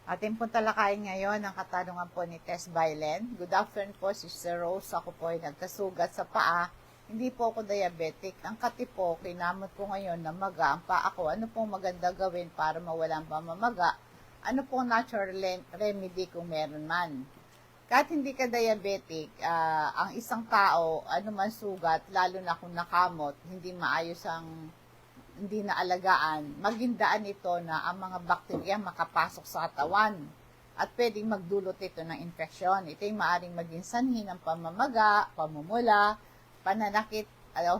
Ating pong talakayin ngayon ang katanungan po ni Tess Bailen. Good afternoon po, Sister Rose. Ako po ay nagkasugat sa paa. Hindi po ako diabetic. Ang kati po, kinamot ko ngayon na maga ang paa ko. Ano pong maganda gawin para mawala ang pamamaga? Ano pong natural remedy kung meron man? Kahit hindi ka diabetic, ang isang tao, ano man sugat, lalo na kung nakamot, hindi maayos ang hindi naalagaan, magindaan ito na ang mga bakterya makapasok sa katawan at pwedeng magdulot ito ng infeksyon. Ito ay maaaring maging sanhi ng pamamaga, pamumula, pananakit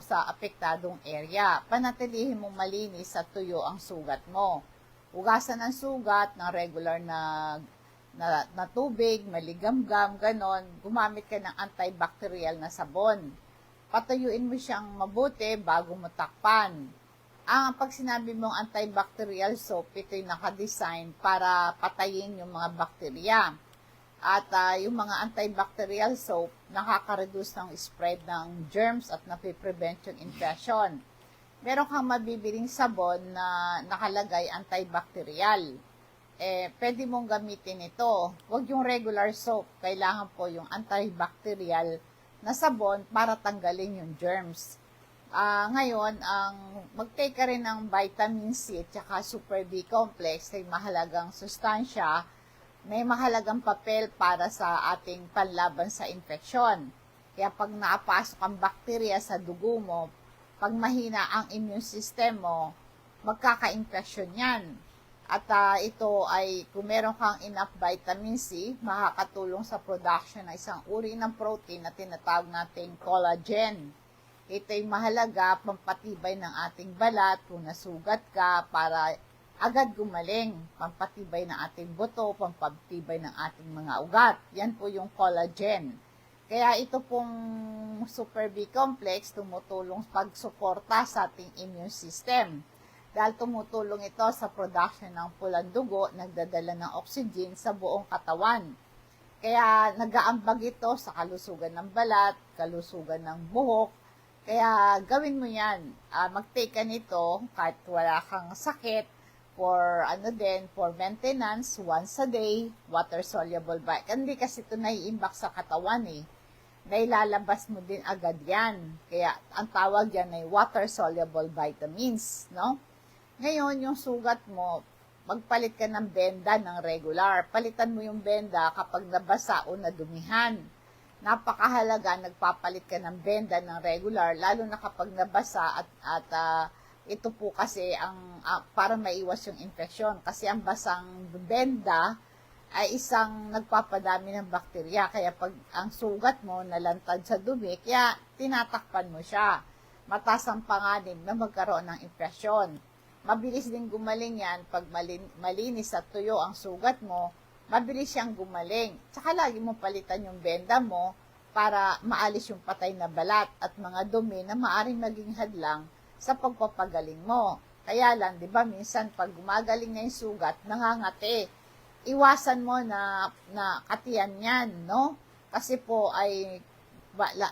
sa apektadong area. Panatilihin mong malinis at tuyo ang sugat mo. Hugasan ang sugat ng regular na tubig, maligamgam, ganon. Gumamit ka ng antibacterial na sabon. Patuyuin mo siyang mabuti bago mo takpan. Pag sinabi mong antibacterial soap, ito'y nakadesign para patayin yung mga bakterya. At yung mga antibacterial soap, nakaka-reduce ng spread ng germs at napiprevent yung infection. Meron kang mabibiling sabon na nakalagay antibacterial. Pwede mong gamitin ito. Huwag yung regular soap. Kailangan po yung antibacterial na sabon para tanggalin yung germs. Ngayon, mag-take ka rin ng vitamin C at saka Super B complex, ay mahalagang sustansya, may mahalagang papel para sa ating panlaban sa infeksyon. Kaya pag nakapasok ang bakterya sa dugo mo, pag mahina ang immune system mo, magkaka-infeksyon yan. At ito ay, kung meron kang enough vitamin C, makakatulong sa production ng isang uri ng protein na tinatawag nating collagen. Ito'y mahalaga, pampatibay ng ating balat kung nasugat ka para agad gumaling. Pampatibay ng ating buto, pampatibay ng ating mga ugat. Yan po yung collagen. Kaya ito pong Super B complex tumutulong pagsuporta sa ating immune system. Dahil tumutulong ito sa production ng pulang dugo, nagdadala ng oxygen sa buong katawan. Kaya nag-aambag ito sa kalusugan ng balat, kalusugan ng buhok. Kaya gawin mo yan. Mag-take ka nito kahit wala kang sakit for maintenance once a day, water-soluble vitamin. Hindi kasi ito naiimbak sa katawan nailalabas mo din agad yan. Kaya ang tawag yan ay water-soluble vitamins, no? Ngayon, yung sugat mo, magpalit ka ng benda ng regular. Palitan mo yung benda kapag nabasa o nadumihan. Napakahalaga, nagpapalit ka ng benda ng regular, lalo na kapag nabasa at ito po kasi para maiwas yung infeksyon. Kasi ang basang benda ay isang nagpapadami ng bakterya. Kaya pag ang sugat mo nalantad sa dumi, kaya tinatakpan mo siya. Mataas ang panganib na magkaroon ng infeksyon. Mabilis din gumaling yan pag malinis at tuyo ang sugat mo, mabilis siyang gumaling. Tsaka lagi mo palitan yung benda mo para maalis yung patay na balat at mga dumi na maaring maging hadlang sa pagpapagaling mo. Kaya lang, di ba, minsan pag gumagaling na yung sugat, nangangati. Iwasan mo na katiyan yan, no? Kasi po ay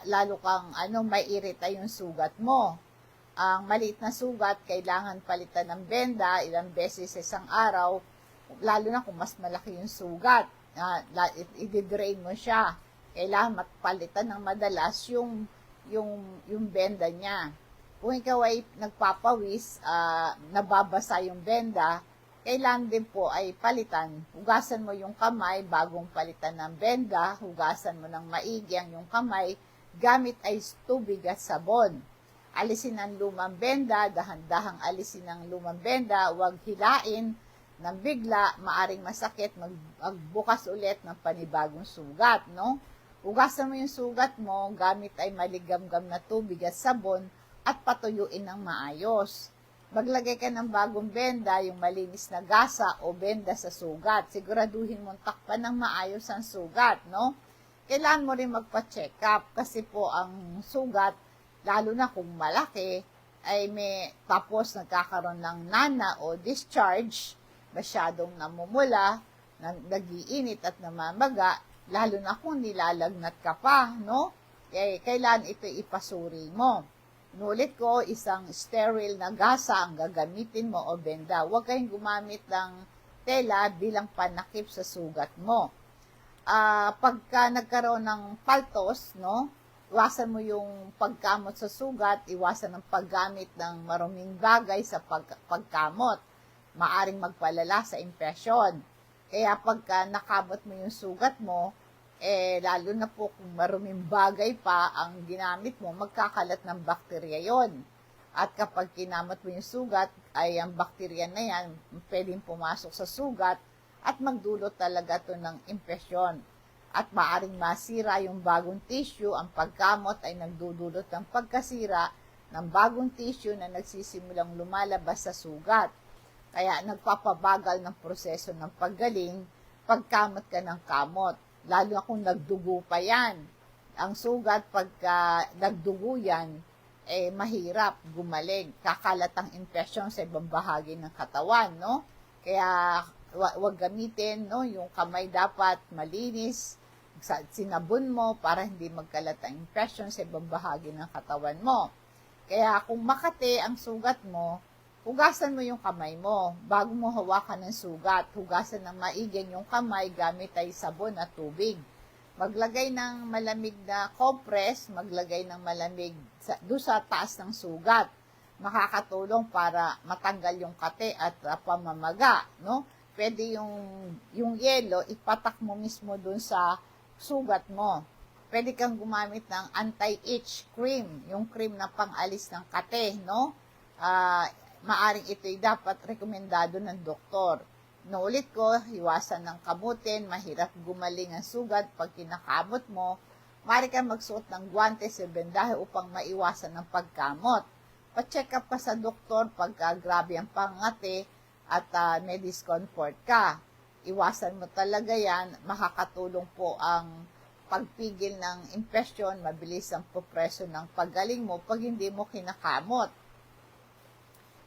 lalo kang may irita yung sugat mo. Ang maliit na sugat, kailangan palitan ng benda ilang beses sa isang araw, lalo na kung mas malaki yung sugat. I-drain mo siya. Kailangan mapalitan ng madalas yung benda niya. Kung ikaw ay nagpapawis, nababasa yung benda, kailangan din po ay palitan. Hugasan mo yung kamay bagong palitan ng benda, hugasan mo ng maigi yung kamay, gamit ay tubig at sabon. Alisin ang lumang benda, dahan-dahang alisin ang lumang benda, huwag hilain ng bigla, maaring masakit, magbukas ulit ng panibagong sugat, no? Hugasan mo yung sugat mo, gamit ay maligamgam na tubig at sabon, at patuyuin ng maayos. Maglagay ka ng bagong benda, yung malinis na gasa o benda sa sugat. Siguraduhin mong takpan ng maayos ang sugat, no? Kailangan mo rin magpa-check up kasi po ang sugat, lalo na kung malaki, ay tapos nagkakaroon ng nana o discharge, masyadong namumula, nagiinit at namamaga, lalo na kung nilalagnat ka pa, no? Kailan ito ipasuri mo. Inulit ko, isang sterile na gasa ang gagamitin mo o benda. Huwag kayong gumamit ng tela bilang panakip sa sugat mo. Pagka nagkaroon ng paltos, no, iwasan mo yung pagkamot sa sugat, iwasan ang paggamit ng maruming bagay sa pagkamot. Maaring magpalala sa impresyon. Kaya pagka nakamot mo yung sugat mo, lalo na po kung maruming bagay pa ang ginamit mo, magkakalat ng bakterya yon. At kapag kinamot mo yung sugat, ay ang bakterya na yan, pwedeng pumasok sa sugat at magdulot talaga to ng impresyon. At maaring masira yung bagong tissue, ang pagkamot ay nagdudulot ng pagkasira ng bagong tissue na nagsisimulang lumalabas sa sugat. Kaya nagpapabagal ng proseso ng paggaling, pagkamot ka ng kamot. Lalo na kung nagdugo pa yan. Ang sugat, pagka nagdugo yan, mahirap gumaling. Kakalat ang impresyon sa ibang bahagi ng katawan, no? Kaya wag gamitin, no? Yung kamay dapat malinis, sinabon mo para hindi magkalat ang impression sa ibang bahagi ng katawan mo. Kaya kung makati ang sugat mo, hugasan mo yung kamay mo bago mo hawakan ng sugat. Hugasan ng maigi yung kamay gamit ay sabon at tubig. Maglagay ng malamig na compress, maglagay ng malamig doon sa taas ng sugat. Makakatulong para matanggal yung kate at pamamaga, no? Pwede yung yelo, ipatak mo mismo doon sa sugat mo. Pwede kang gumamit ng anti-itch cream, yung cream na pang-alis ng kate, no? Maaring ito'y dapat rekomendado ng doktor. Naulit ko, iwasan ng kamutin, mahirap gumaling ang sugat pag kinakamot mo. Maaari kang magsuot ng guwantes sa bendahe upang maiwasan ng pagkamot. Pa-check up ka sa doktor pagka grabe ang pangate at may discomfort ka. Iwasan mo talaga yan, makakatulong po ang pagpigil ng impression, mabilis ang propreso ng paggaling mo pag hindi mo kinakamot.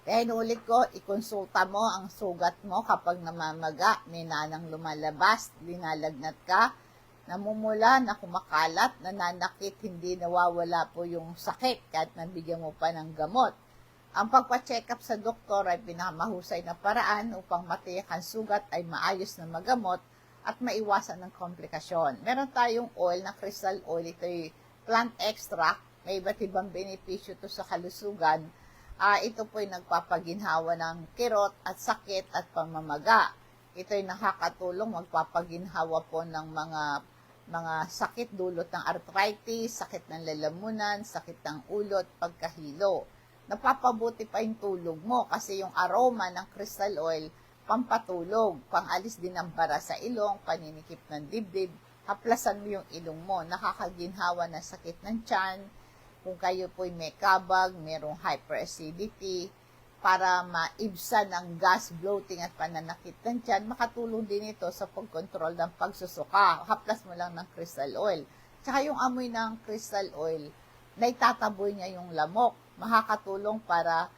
Kaya inulit ko, ikonsulta mo ang sugat mo kapag namamaga, may nanang lumalabas, linalagnat ka, namumula, na kumakalat, nananakit, hindi nawawala po yung sakit kahit nabigyan mo pa ng gamot. Ang pagpa-check up sa doktor ay pinakamahusay na paraan upang matiyak ang sugat ay maayos na magamot at maiwasan ng komplikasyon. Meron tayong oil na crystal oil, ito'y plant extract, may iba't ibang benepisyo to sa kalusugan. Ito po'y nagpapaginhawa ng kirot at sakit at pamamaga. Ito'y nakakatulong magpapaginhawa po ng mga sakit dulot ng arthritis, sakit ng lalamunan, sakit ng ulo at pagkahilo. Napapabuti pa yung tulog mo kasi yung aroma ng crystal oil, pampatulog, pangalis din ng bara sa ilong, paninikip ng dibdib, haplasan mo yung ilong mo, nakakaginhawa ng sakit ng tiyan. Kung kayo po'y may kabag, merong hyperacidity, para maibsan ang gas, bloating at pananakit ng tiyan, makatulong din ito sa pagkontrol ng pagsusuka. Haplas mo lang ng crystal oil. Tsaka yung amoy ng crystal oil, naitataboy niya yung lamok. Makakatulong para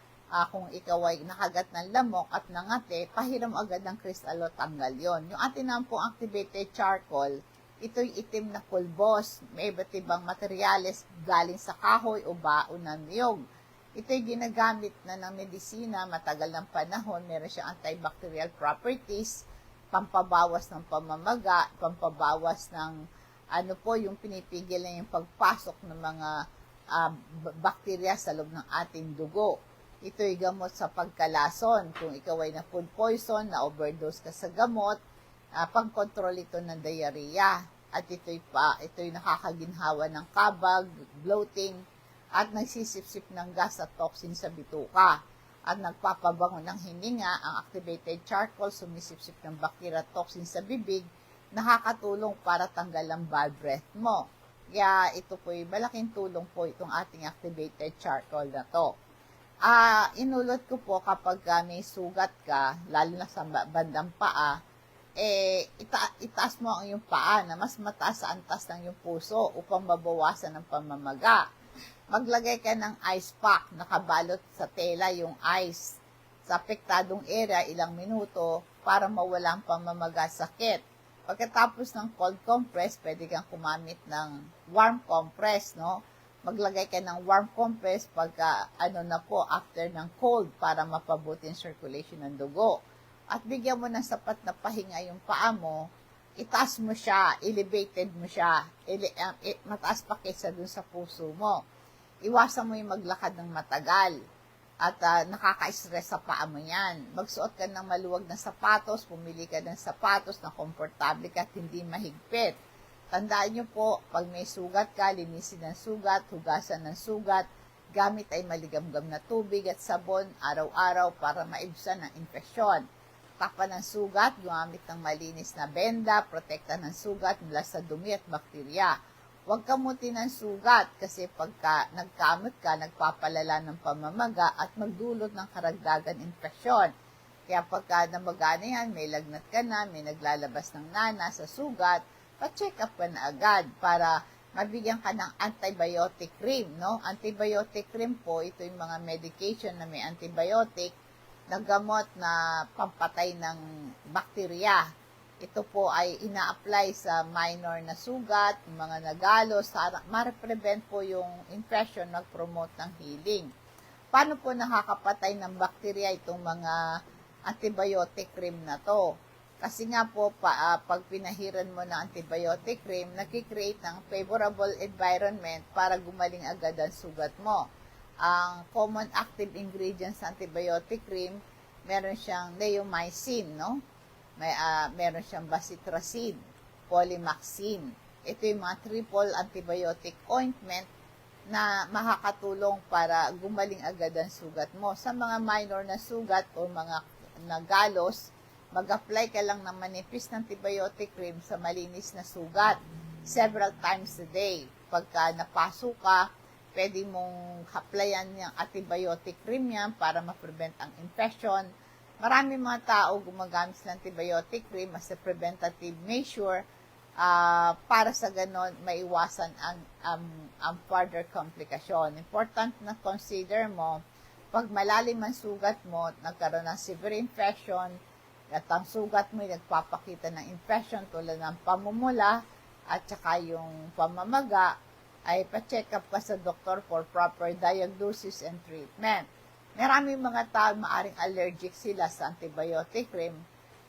kung ikaw ay nakagat ng lamok at nangate, pahiram agad ng crystal oil, tanggal yon. Yung atin naman pong activated charcoal, ito'y itim na pulbos, may iba't ibang materyales galing sa kahoy o baon ng niyog. Ito'y ginagamit na ng medisina matagal ng panahon, meron siyang antibacterial properties, pampabawas ng pamamaga, pampabawas ng yung pinipigil na yung pagpasok ng mga bakterya sa loob ng ating dugo. Ito'y gamot sa pagkalason. Kung ikaw ay na food poison, na overdose ka sa gamot, pang-control ito ng diarrhea. At ito'y nakakaginhawa ng kabag, bloating, at nagsisipsip ng gas at toxin sa bituka. At nagpapabango ng hininga, ang activated charcoal, sumisipsip ng bacteria at toxin sa bibig, nakakatulong para tanggal ang bad breath mo. Kaya ito po'y malaking tulong po itong ating activated charcoal na to. Inulot ko po kapag may sugat ka, lalo na sa bandang paa, itaas mo ang iyong paa na mas mataas sa antas ng iyong puso upang mabawasan ang pamamaga. Maglagay ka ng ice pack, nakabalot sa tela yung ice sa apektadong area ilang minuto para mawala ang pamamaga, sakit. Pagkatapos ng cold compress, pwede kang kumamit ng warm compress, no? Maglagay ka ng warm compress pagka after ng cold para mapabuti ang circulation ng dugo. at bigyan mo ng sapat na pahinga yung paa mo, itaas mo siya, elevated mo siya, mataas pa kaysa dun sa puso mo. Iwasan mo yung maglakad ng matagal at nakaka-stress sa paa mo yan. Magsuot ka ng maluwag na sapatos, pumili ka ng sapatos na komportable ka at hindi mahigpit. Tandaan nyo po, pag may sugat ka, linisin ng sugat, hugasan ng sugat, gamit ay maligamgam na tubig at sabon araw-araw para maibsan ang infeksyon. Takpan ng sugat, gumamit ng malinis na benda, protekta ng sugat mula sa dumi at bakterya. Huwag kamutin ng sugat kasi pagka nagkamot ka, nagpapalala ng pamamaga at magdulot ng karagdagan infeksyon. Kaya pagka namaga na yan, may lagnat ka na, may naglalabas ng nana sa sugat, pa-check up ka na agad para mabigyan ka ng antibiotic cream, no? Antibiotic cream po, ito yung mga medication na may antibiotic na gamot na pampatay ng bakterya. Ito po ay ina-apply sa minor na sugat, mga nagalos, ma-prevent po yung infection, mag-promote ng healing. Paano po nakakapatay ng bakterya itong mga antibiotic cream na to? Kasi nga po, pag pinahiran mo ng antibiotic cream, nakikreate ng favorable environment para gumaling agad ang sugat mo. Ang common active ingredients sa antibiotic cream, meron siyang neomycin, no? Meron siyang bacitracin, polymyxin. Ito yung mga triple antibiotic ointment na makakatulong para gumaling agad ang sugat mo. Sa mga minor na sugat o mga nagalos, mag-apply ka lang ng manipis ng antibiotic cream sa malinis na sugat several times a day. Pagka napaso ka, pwede mong applyan yung antibiotic cream yan para ma-prevent ang infection. Marami mga tao gumagamit ng antibiotic cream as a preventative measure para sa ganon maiwasan ang further komplikasyon. Important na consider mo, pag malalim ang sugat mo, nagkaroon ng severe infection, at ang sugat mo ay nagpapakita ng infection tulad ng pamumula at saka yung pamamaga, ay pa-check up ka sa doktor for proper diagnosis and treatment. Maraming mga tao maaring allergic sila sa antibiotic cream,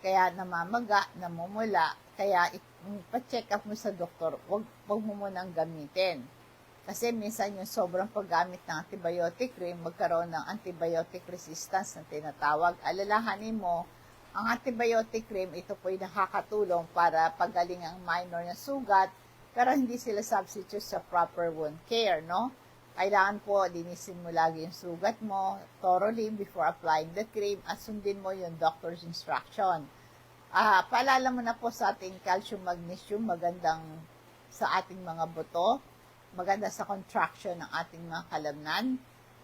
kaya namamaga, namumula, kaya pa-check up mo sa doktor, wag mo munang gamitin. Kasi minsan yung sobrang paggamit ng antibiotic cream, magkaroon ng antibiotic resistance na tinatawag. Alalahanin mo, ang antibiotic cream, ito po ay nakakatulong para pagaling ang minor na sugat, pero hindi sila substitute sa proper wound care, no? Kailangan po, linisin mo lagi yung sugat mo thoroughly before applying the cream at sundin mo yung doctor's instruction. Paalala mo na po sa ating calcium magnesium, magandang sa ating mga buto, maganda sa contraction ng ating mga kalamnan,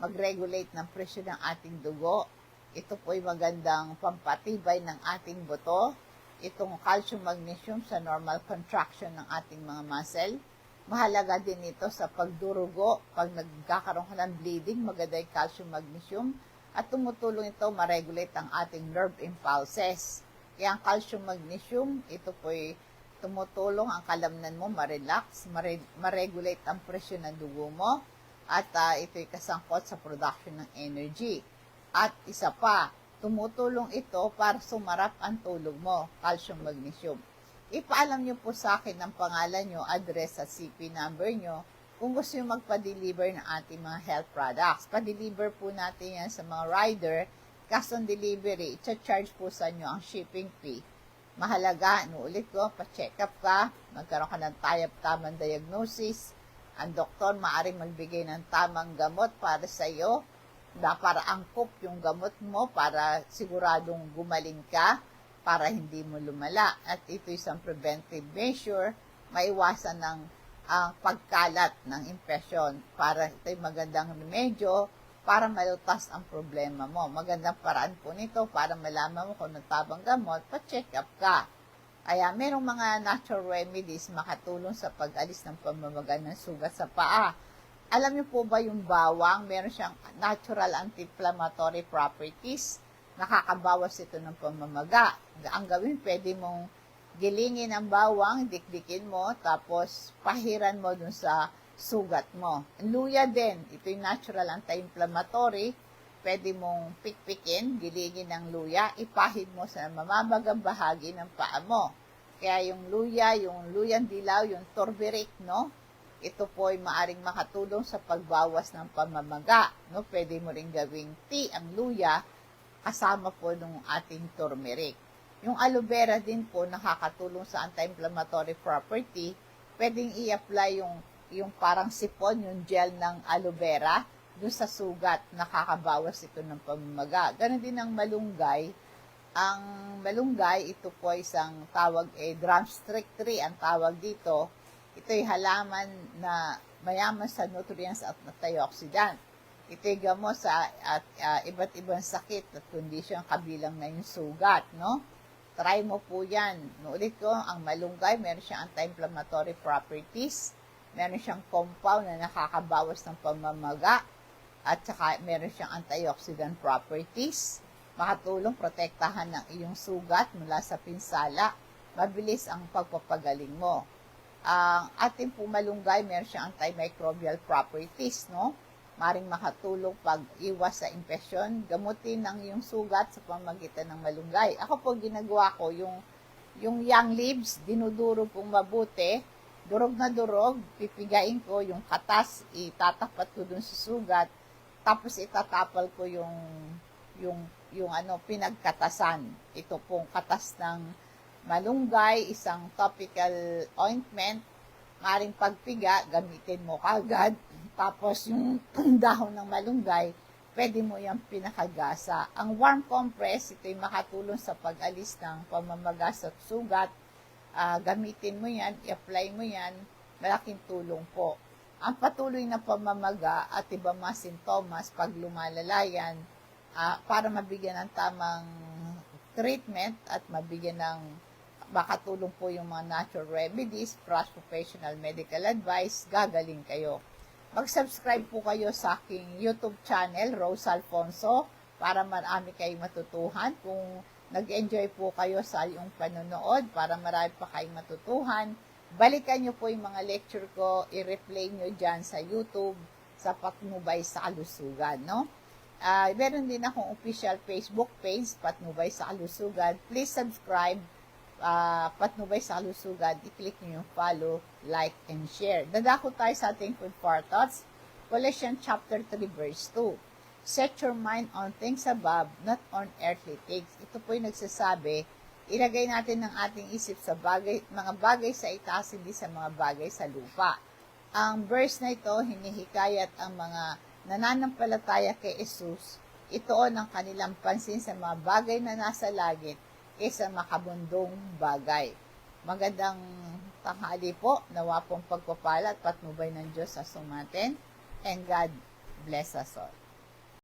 mag-regulate ng presyo ng ating dugo. Ito po ay magandang pampatibay ng ating buto. Itong calcium magnesium sa normal contraction ng ating mga muscle. Mahalaga din ito sa pagdurugo. Pag nagkakaroon ka ng bleeding, maganda yung calcium magnesium. At tumutulong ito ma-regulate ang ating nerve impulses. Kaya ang calcium magnesium, ito po ay tumutulong ang kalamnan mo ma-relax, ma-regulate ang presyon ng dugo mo. At ito ay kasangkot sa production ng energy. At isa pa, tumutulong ito para sumarap ang tulog mo, calcium magnesium. Ipaalam nyo po sa akin ang pangalan nyo, address at CP number nyo kung gusto nyo magpa-deliver ng ating mga health products. Pa-deliver po natin yan sa mga rider, cash on delivery, i-charge po sa nyo ang shipping fee. Mahalaga, inuulit ko, pa-check up ka, magkaroon ka ng tamang diagnosis, ang doktor maaaring magbigay ng tamang gamot para sa iyo, para angkop yung gamot mo para siguradong gumaling ka para hindi mo lumala. At ito isang preventive measure, maiwasan ng pagkalat ng infection para ito'y magandang remedyo para malutas ang problema mo. Magandang paraan po nito para malaman mo kung nagtabang gamot, pa-check up ka. Kaya merong mga natural remedies makatulong sa pag-alis ng pamamaga ng sugat sa paa. Alam niyo po ba yung bawang, meron siyang natural anti-inflammatory properties. Nakakabawas ito ng pamamaga. Ang gawin, pwede mong gilingin ang bawang, dikdikin mo, tapos pahiran mo dun sa sugat mo. Luya din, ito yung natural anti-inflammatory. pwede mong pikpikin, giligin ng luya, ipahid mo sa mamabagang bahagi ng paa mo. Kaya yung luyang dilaw, yung turmeric, no? Ito po ay maaring makatulong sa pagbawas ng pamamaga, no? Pwede mo rin gawing tea ang luya, kasama po ng ating turmeric. Yung aloe vera din po nakakatulong sa anti-inflammatory property. Pwedeng i-apply yung parang sipon, yung gel ng aloe vera, doon sa sugat, nakakabawas ito ng pamamaga. Ganon din ang malunggay. Ang malunggay, ito po isang tawag, drumstick tree ang tawag dito. Ito'y halaman na mayaman sa nutrients at antioxidant. Ito'y gamot sa iba't ibang sakit at kondisyon kabilang na yung sugat, no? Try mo po yan. Ulit ko, ang malunggay, meron siyang anti-inflammatory properties. Meron siyang compound na nakakabawas ng pamamaga. At saka meron siyang antioxidant properties. Makatulong protektahan ng iyong sugat mula sa pinsala. Mabilis ang pagpapagaling mo. Ang ating pumalunggay, meron siyang antimicrobial properties, no? Maring makatulong pag-iwas sa infeksyon, gamutin ang iyong sugat sa pamamagitan ng malunggay. Ako po ginagawa ko, yung young leaves, dinudurog kong mabuti, durog na durog, pipigain ko yung katas, itatapat ko dun sa sugat, tapos itatapal ko yung pinagkatasan. Ito pong katas ng malunggay, isang topical ointment, maring pagpiga, gamitin mo kagad. Tapos yung dahon ng malunggay, pwede mo yung pinakagasa. Ang warm compress, ito'y makatulong sa pag-alis ng pamamaga sa sugat. Gamitin mo yan, i-apply mo yan, malaking tulong po. Ang patuloy na pamamaga at iba mga sintomas pag lumalala yan, para mabigyan ng tamang treatment at mabigyan ng makatulong po yung mga natural remedies, plus professional medical advice, gagaling kayo. Mag-subscribe po kayo sa aking YouTube channel, Rose Alfonso, para marami kayong matutuhan. Kung nag-enjoy po kayo sa iyong panonood, para marami pa kayong matutuhan, balikan nyo po yung mga lecture ko, i-replay nyo dyan sa YouTube, sa Patnubay sa Kalusugan, no? Meron din akong official Facebook page, Patnubay sa Kalusugan. Please subscribe, Patnubay sa Kalusugan. I-click nyo yung follow, like, and share. Dadako tayo sa ating food for thoughts. Colossians chapter 3, verse 2. Set your mind on things above, not on earthly things. Ito po yung nagsasabi, ilagay natin ang ating isip sa mga bagay sa itaas, hindi sa mga bagay sa lupa. Ang verse na ito, hinihikayat ang mga nananampalataya kay Jesus, itoon ang kanilang pansin sa mga bagay na nasa langit kaysa makabundong bagay. Magandang tanghali po, nawa pong pagpapala at patnubay ng Diyos sa sumatin, and God bless us all.